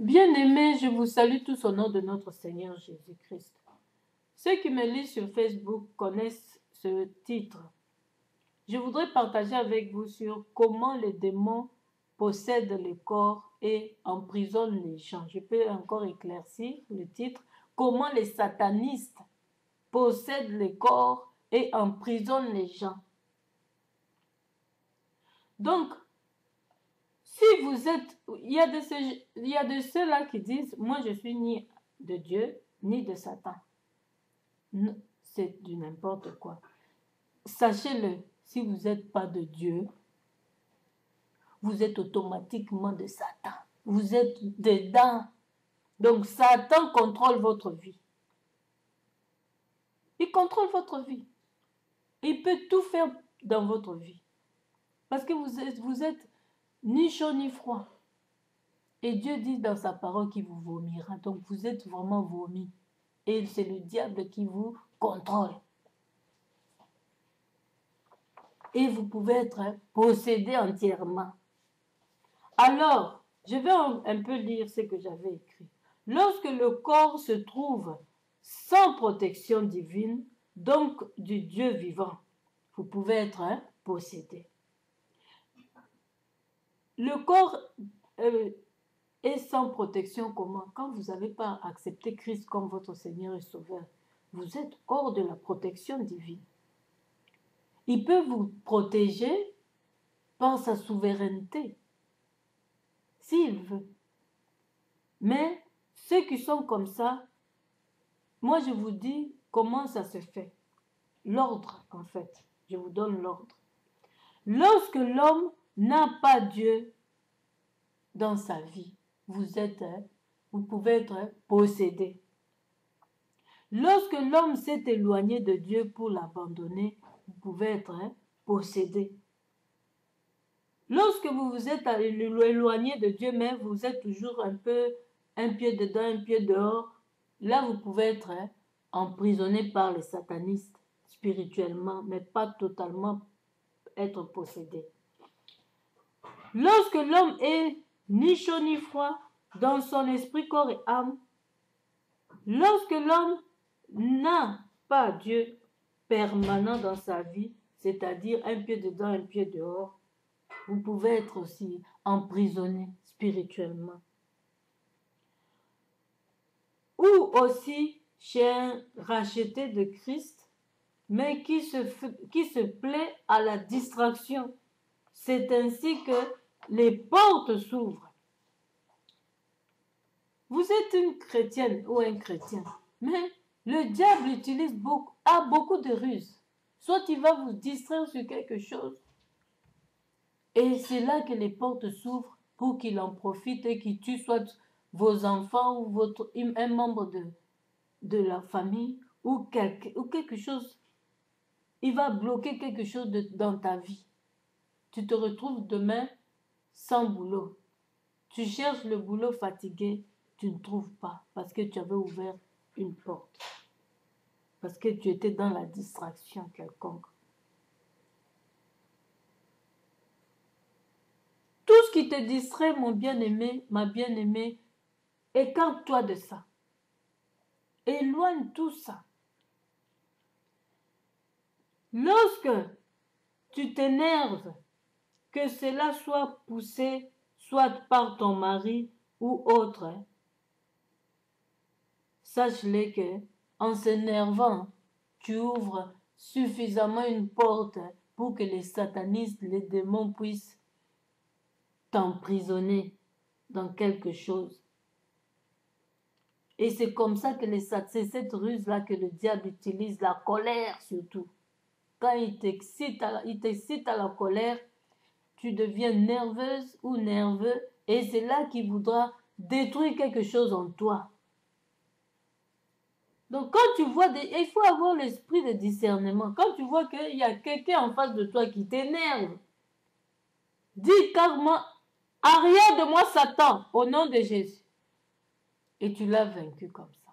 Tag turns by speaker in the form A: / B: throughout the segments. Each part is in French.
A: Bien-aimés, je vous salue tous au nom de notre Seigneur Jésus-Christ. Ceux qui me lisent sur Facebook connaissent ce titre. Je voudrais partager avec vous sur comment les démons possèdent les corps et emprisonnent les gens. Je peux encore éclaircir le titre. Comment les satanistes possèdent les corps et emprisonnent les gens. Donc, si vous êtes, il y a de ceux-là qui disent, moi je suis ni de Dieu, ni de Satan. C'est du n'importe quoi. Sachez-le, si vous n'êtes pas de Dieu, vous êtes automatiquement de Satan. Vous êtes dedans. Donc Satan contrôle votre vie. Il contrôle votre vie. Il peut tout faire dans votre vie. Parce que vous êtes ni chaud ni froid. Et Dieu dit dans sa parole qu'il vous vomira. Donc vous êtes vraiment vomi. Et c'est le diable qui vous contrôle. Et vous pouvez être possédé entièrement. Alors, je vais un peu lire ce que j'avais écrit. Lorsque le corps se trouve sans protection divine, donc du Dieu vivant, vous pouvez être possédé. Le corps est sans protection comment? Quand vous n'avez pas accepté Christ comme votre Seigneur et Sauveur, vous êtes hors de la protection divine. Il peut vous protéger par sa souveraineté, s'il veut. Mais ceux qui sont comme ça, moi je vous dis comment ça se fait. L'ordre, en fait. Je vous donne l'ordre. Lorsque l'homme n'a pas Dieu dans sa vie, vous pouvez être possédé. Lorsque l'homme s'est éloigné de Dieu pour l'abandonner, vous pouvez être possédé. Lorsque vous vous êtes éloigné de Dieu, mais vous êtes toujours un pied dedans, un pied dehors, là vous pouvez être emprisonné par les satanistes spirituellement, mais pas totalement être possédé. Lorsque l'homme est ni chaud ni froid dans son esprit, corps et âme, lorsque l'homme n'a pas Dieu permanent dans sa vie, c'est-à-dire un pied dedans, un pied dehors, vous pouvez être aussi emprisonné spirituellement. Ou aussi chez un racheté de Christ, mais qui se plaît à la distraction. C'est ainsi que les portes s'ouvrent. Vous êtes une chrétienne ou un chrétien, mais le diable a beaucoup de ruses. Soit il va vous distraire sur quelque chose, et c'est là que les portes s'ouvrent pour qu'il en profite et qu'il tue soit vos enfants ou un membre de la famille ou quelque chose. Il va bloquer quelque chose dans ta vie. Tu te retrouves demain sans boulot. Tu cherches le boulot fatigué, tu ne trouves pas parce que tu avais ouvert une porte. Parce que tu étais dans la distraction quelconque. Tout ce qui te distrait, mon bien-aimé, ma bien-aimée, écarte-toi de ça. Éloigne tout ça. Lorsque tu t'énerves, que cela soit poussé soit par ton mari ou autre, sache-le que en s'énervant, tu ouvres suffisamment une porte pour que les satanistes, les démons puissent t'emprisonner dans quelque chose. Et c'est comme ça que c'est cette ruse-là que le diable utilise, la colère surtout. Quand il t'excite à la colère, tu deviens nerveuse ou nerveux et c'est là qu'il voudra détruire quelque chose en toi. Donc quand tu vois, il faut avoir l'esprit de discernement. Quand tu vois qu'il y a quelqu'un en face de toi qui t'énerve, dis carrément, arrière de moi Satan, au nom de Jésus. Et tu l'as vaincu comme ça.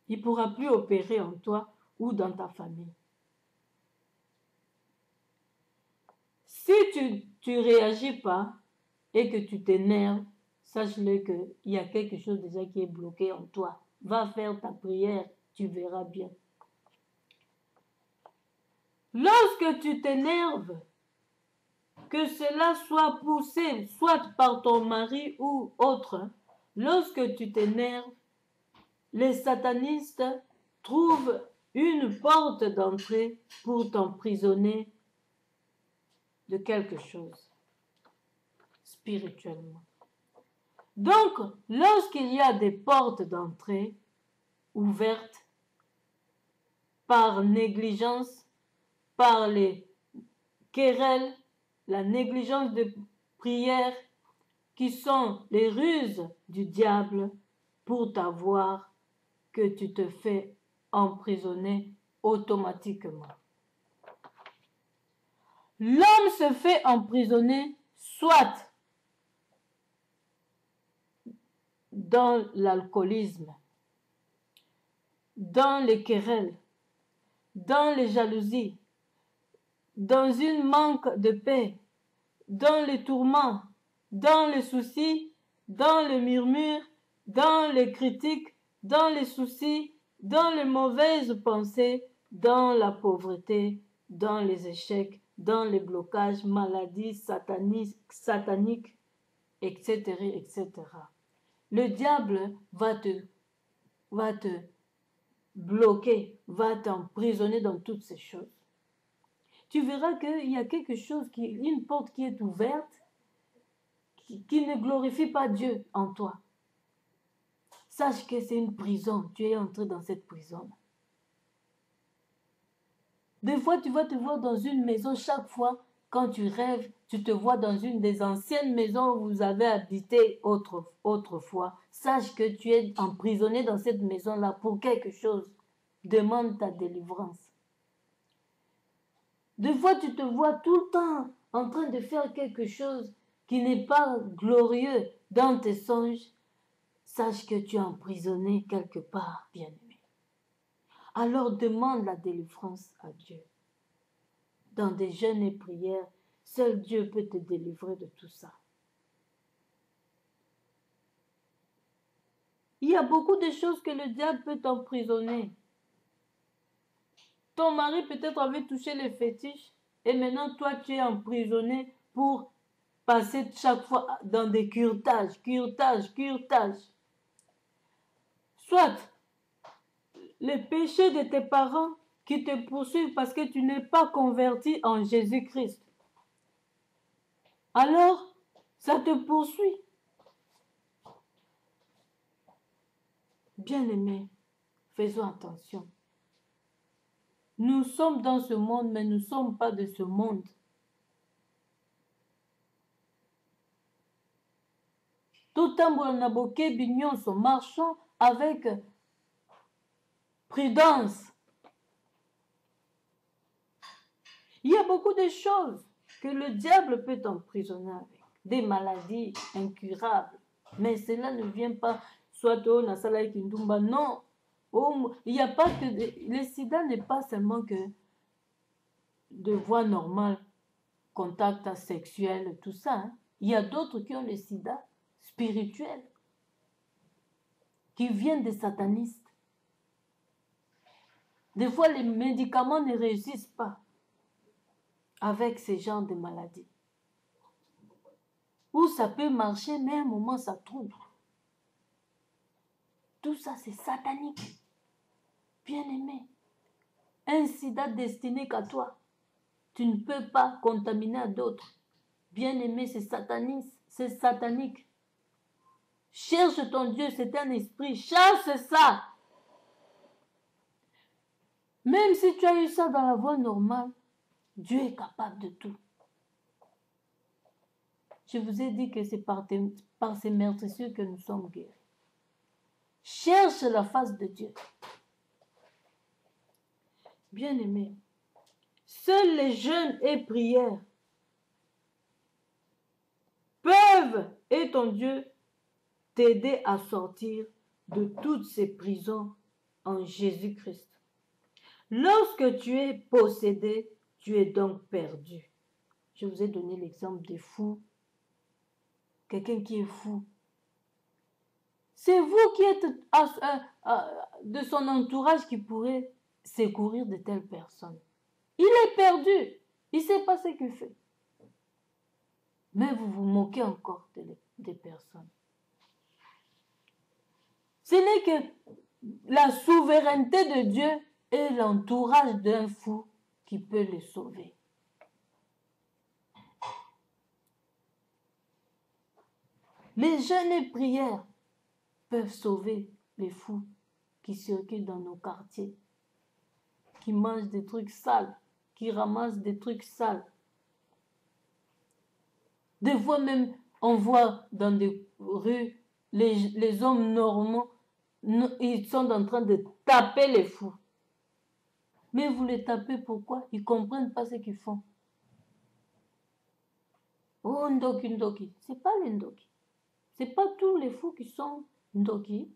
A: Il ne pourra plus opérer en toi ou dans ta famille. Si tu ne réagis pas et que tu t'énerves, sache-le qu'il y a quelque chose déjà qui est bloqué en toi. Va faire ta prière, tu verras bien. Lorsque tu t'énerves, que cela soit poussé, soit par ton mari ou autre, lorsque tu t'énerves, les satanistes trouvent une porte d'entrée pour t'emprisonner de quelque chose spirituellement. Donc, lorsqu'il y a des portes d'entrée ouvertes par négligence, par les querelles, la négligence de prière, qui sont les ruses du diable pour t'avoir, que tu te fais emprisonner automatiquement. L'homme se fait emprisonner soit dans l'alcoolisme, dans les querelles, dans les jalousies, dans une manque de paix, dans les tourments, dans les soucis, dans les murmures, dans les critiques, dans les soucis, dans les mauvaises pensées, dans la pauvreté, dans les échecs, dans les blocages, maladies sataniques, etc., etc. Le diable va te bloquer, va t'emprisonner dans toutes ces choses. Tu verras qu'il y a quelque chose, une porte qui est ouverte, qui ne glorifie pas Dieu en toi. Sache que c'est une prison. Tu es entré dans cette prison. Des fois, tu vas te voir dans une maison. Chaque fois, quand tu rêves, tu te vois dans une des anciennes maisons où vous avez habité autrefois. Sache que tu es emprisonné dans cette maison-là pour quelque chose. Demande ta délivrance. Des fois, tu te vois tout le temps en train de faire quelque chose qui n'est pas glorieux dans tes songes. Sache que tu es emprisonné quelque part, bien-aimé. Alors demande la délivrance à Dieu. Dans des jeûnes et prières, seul Dieu peut te délivrer de tout ça. Il y a beaucoup de choses que le diable peut t'emprisonner. Ton mari peut-être avait touché les fétiches et maintenant toi tu es emprisonné pour passer chaque fois dans des curetages. Soit les péchés de tes parents qui te poursuivent parce que tu n'es pas converti en Jésus-Christ. Alors, ça te poursuit. Bien-aimés, faisons attention. Nous sommes dans ce monde, mais nous ne sommes pas de ce monde. Tout en naboké bignon, marchons avec prudence. Il y a beaucoup de choses que le diable peut t'emprisonner avec. Des maladies incurables. Mais cela ne vient pas soit au Nasala Kindumba. Non. Il n'y a pas que... Le sida n'est pas seulement que de voie normale, contact sexuel, tout ça. Hein. Il y a d'autres qui ont le sida spirituel, qui viennent des satanistes. Des fois, les médicaments ne réussissent pas avec ces genres de maladies. Ou ça peut marcher, mais à un moment, ça trouble. Tout ça, c'est satanique. Bien-aimé, un sida destiné qu'à toi. Tu ne peux pas contaminer à d'autres. Bien-aimé, c'est satanique. Cherche ton Dieu, c'est un esprit. Chasse ça. Même si tu as eu ça dans la voie normale, Dieu est capable de tout. Je vous ai dit que c'est par ces meurtrissures que nous sommes guéris. Cherche la face de Dieu. Bien-aimé, seuls les jeûnes et prières peuvent, et ton Dieu, t'aider à sortir de toutes ces prisons en Jésus-Christ. Lorsque tu es possédé, tu es donc perdu. Je vous ai donné l'exemple des fous. Quelqu'un qui est fou, C'est vous qui êtes de son entourage qui pourrait secourir de telles personnes. Il est perdu. Il ne sait pas ce qu'il fait. Mais vous vous moquez encore des personnes. Ce n'est que la souveraineté de Dieu et l'entourage d'un fou qui peut le sauver. Les jeûnes et prières peuvent sauver les fous qui circulent dans nos quartiers, qui mangent des trucs sales, qui ramassent des trucs sales. Des fois même, on voit dans des rues, les hommes normaux, ils sont en train de taper les fous. Mais vous les tapez pourquoi? Ils ne comprennent pas ce qu'ils font. Oh, ndoki. Ce n'est pas les ndoki. Ce n'est pas tous les fous qui sont ndoki.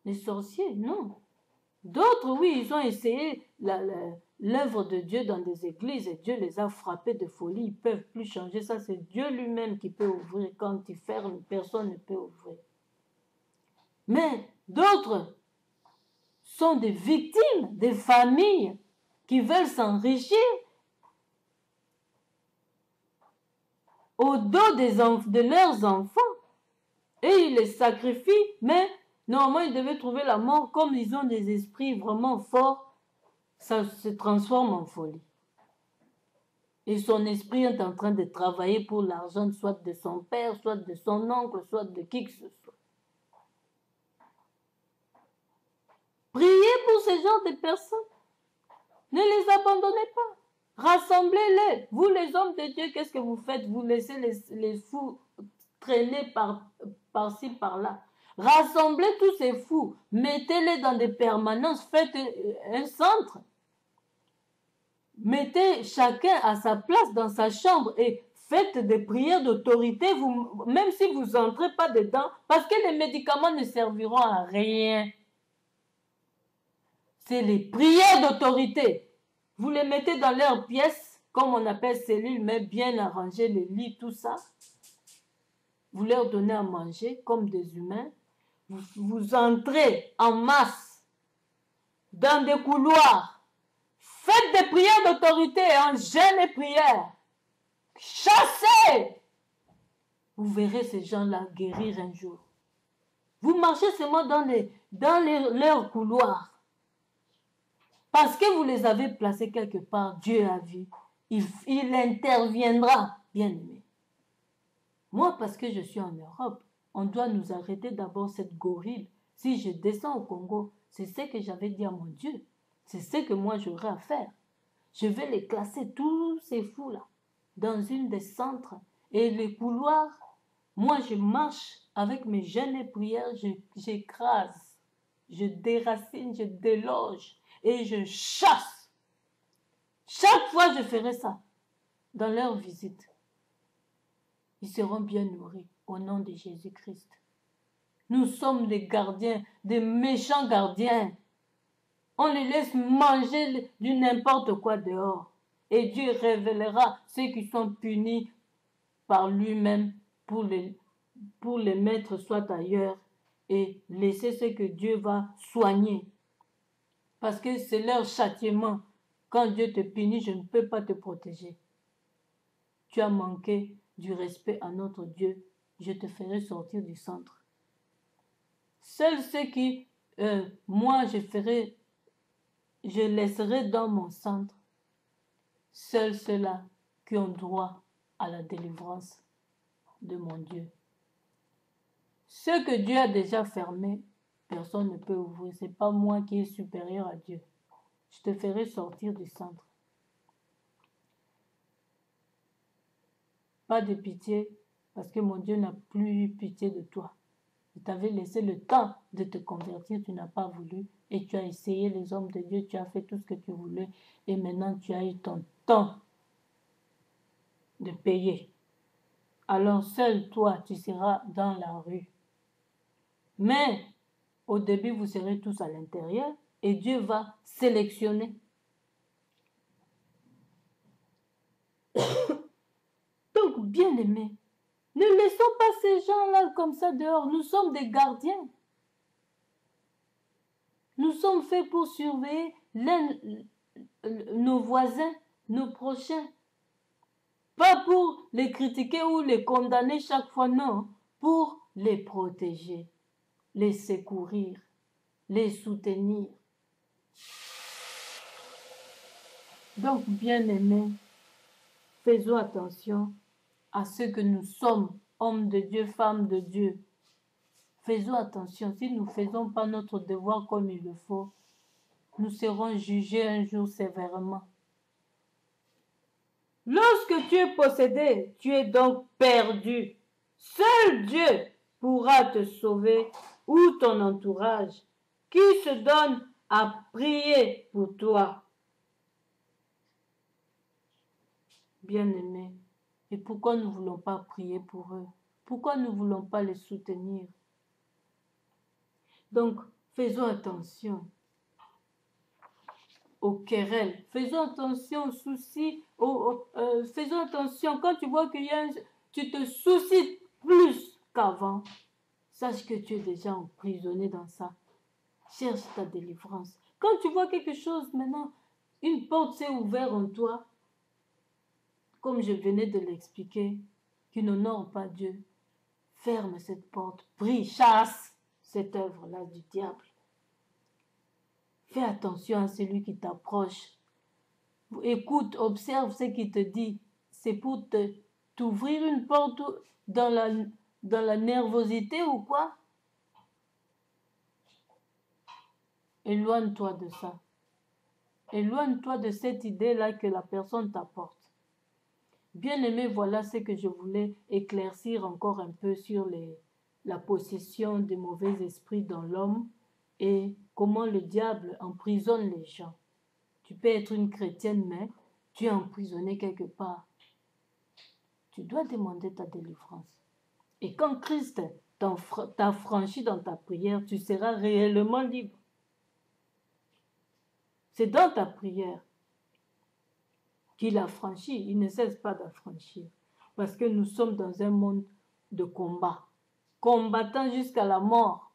A: Les sorciers, non. D'autres, oui, ils ont essayé l'œuvre de Dieu dans des églises et Dieu les a frappés de folie. Ils ne peuvent plus changer ça. C'est Dieu lui-même qui peut ouvrir. Quand il ferme, personne ne peut ouvrir. Mais d'autres sont des victimes, des familles qui veulent s'enrichir au dos de leurs enfants. Et ils les sacrifient, mais normalement ils devaient trouver la mort. Comme ils ont des esprits vraiment forts, ça se transforme en folie. Et son esprit est en train de travailler pour l'argent, soit de son père, soit de son oncle, soit de qui que ce soit. Priez pour ce genre de personnes. Ne les abandonnez pas. Rassemblez-les. Vous, les hommes de Dieu, qu'est-ce que vous faites? Vous laissez les fous traîner par-ci, par-là. Rassemblez tous ces fous. Mettez-les dans des permanences. Faites un centre. Mettez chacun à sa place dans sa chambre et faites des prières d'autorité, même si vous n'entrez pas dedans, parce que les médicaments ne serviront à rien. C'est les prières d'autorité. Vous les mettez dans leurs pièces, comme on appelle cellules, mais bien arrangées, les lits, tout ça. Vous leur donnez à manger comme des humains. Vous entrez en masse dans des couloirs. Faites des prières d'autorité en jeûne et prière. Chassez! Vous verrez ces gens-là guérir un jour. Vous marchez seulement dans leurs couloirs. Parce que vous les avez placés quelque part, Dieu a vu. Il interviendra, bien-aimé. Moi, parce que je suis en Europe, on doit nous arrêter d'abord cette gorille. Si je descends au Congo, c'est ce que j'avais dit à mon Dieu. C'est ce que moi j'aurais à faire. Je vais les classer, tous ces fous-là, dans une des centres. Et les couloirs, moi je marche avec mes jeûnes et prières, j'écrase, je déracine, je déloge et je chasse. Chaque fois je ferai ça dans leur visite. Ils seront bien nourris au nom de Jésus-Christ. Nous sommes des gardiens, des méchants gardiens. On les laisse manger du n'importe quoi dehors. Et Dieu révélera ceux qui sont punis par lui-même pour les mettre soit ailleurs et laisser ceux que Dieu va soigner. Parce que c'est leur châtiment. Quand Dieu te punit, je ne peux pas te protéger. Tu as manqué du respect à notre Dieu. Je te ferai sortir du centre. Seuls ceux qui, moi, je laisserai dans mon centre, seuls ceux-là qui ont droit à la délivrance de mon Dieu. Ce que Dieu a déjà fermé, personne ne peut ouvrir. Ce n'est pas moi qui est supérieur à Dieu. Je te ferai sortir du centre. Pas de pitié, parce que mon Dieu n'a plus eu pitié de toi. Il t'avait laissé le temps de te convertir, tu n'as pas voulu, et tu as essayé les hommes de Dieu, tu as fait tout ce que tu voulais, et maintenant tu as eu ton temps de payer. Alors seul toi, tu seras dans la rue. Mais au début, vous serez tous à l'intérieur, et Dieu va sélectionner. Donc, bien-aimés, ne Ne laissons pas ces gens-là comme ça dehors. Nous sommes des gardiens. Nous sommes faits pour surveiller nos voisins, nos prochains. Pas pour les critiquer ou les condamner chaque fois, non. Pour les protéger, les secourir, les soutenir. Donc, bien-aimés, faisons attention à ce que nous sommes, hommes de Dieu, femmes de Dieu. Faisons attention, si nous ne faisons pas notre devoir comme il le faut, nous serons jugés un jour sévèrement. Lorsque tu es possédé, tu es donc perdu. Seul Dieu pourra te sauver ou ton entourage qui se donne à prier pour toi. Bien-aimés, et pourquoi nous ne voulons pas prier pour eux? Pourquoi nous ne voulons pas les soutenir? Donc, faisons attention aux querelles, faisons attention aux soucis, faisons attention quand tu vois qu'il y a tu te soucies plus qu'avant, sache que tu es déjà emprisonné dans ça. Cherche ta délivrance. Quand tu vois quelque chose maintenant, une porte s'est ouverte en toi, comme je venais de l'expliquer, qui n'honore pas Dieu, ferme cette porte, prie, chasse cette œuvre-là du diable. Fais attention à celui qui t'approche. Écoute, observe ce qu'il te dit. C'est pour t'ouvrir une porte dans la nervosité ou quoi? Éloigne-toi de ça. Éloigne-toi de cette idée-là que la personne t'apporte. Bien-aimé, voilà ce que je voulais éclaircir encore un peu sur la possession des mauvais esprits dans l'homme et comment le diable emprisonne les gens. Tu peux être une chrétienne, mais tu es emprisonné quelque part. Tu dois demander ta délivrance. Et quand Christ t'a franchi dans ta prière, tu seras réellement libre. C'est dans ta prière qu'il a franchi. Il ne cesse pas d'affranchir. Parce que nous sommes dans un monde de combat. Combattant jusqu'à la mort.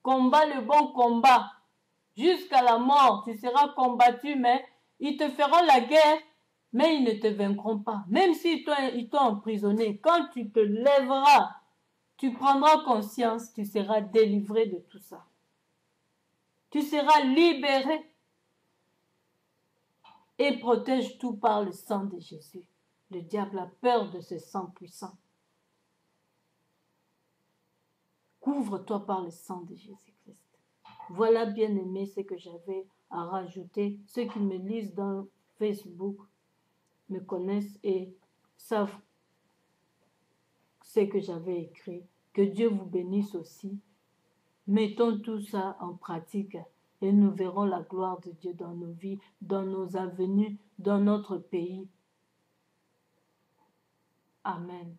A: Combat le bon combat. Jusqu'à la mort, tu seras combattu, mais ils te feront la guerre, mais ils ne te vaincront pas. Même s'ils t'ont emprisonné, quand tu te lèveras, tu prendras conscience, tu seras délivré de tout ça. Tu seras libéré. Et protège tout par le sang de Jésus. Le diable a peur de ce sang puissant. Couvre-toi par le sang de Jésus-Christ. Voilà, bien-aimé, ce que j'avais à rajouter. Ceux qui me lisent dans Facebook me connaissent et savent ce que j'avais écrit. Que Dieu vous bénisse aussi. Mettons tout ça en pratique et nous verrons la gloire de Dieu dans nos vies, dans nos avenues, dans notre pays. Amen.